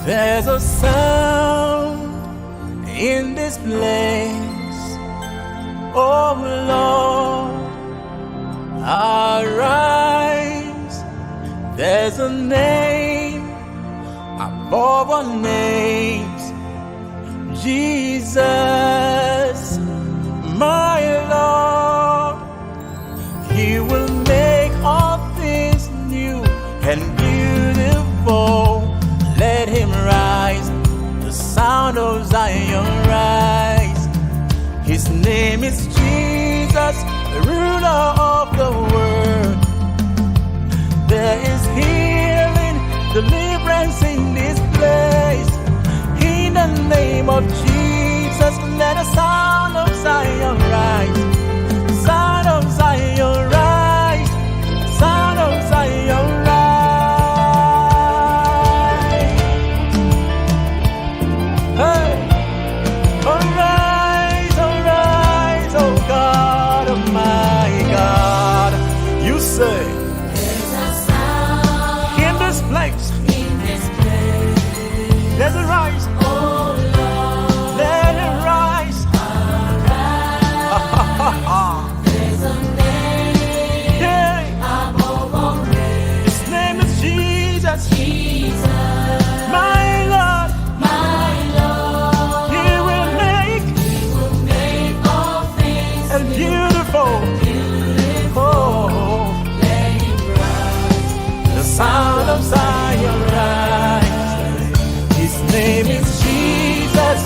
There's a sound in this place. Oh Lord, arise. There's a name above all names. Jesus, my Lord. He will make all things new and beautiful. Let him rise, the sound of Zion rise. His name is Jesus, the ruler of the world. There is healing, deliverance in this place. In the name of Jesus, let the sound of Zion rise. Sound of Zion rise. Sound of Zion rise. Hey, arise, arise, oh God, oh my God. You say, There's a sound in this place, in this place. there's a rise. Oh Lord, Let it rise. arise. There's a name Yeah. above all names. His name is Jesus, Jesus, my Lord. my Lord. He will make He will make all things and beautiful. beautiful. Oh, Let him rise. the sound of Zion rise. His name is Jesus.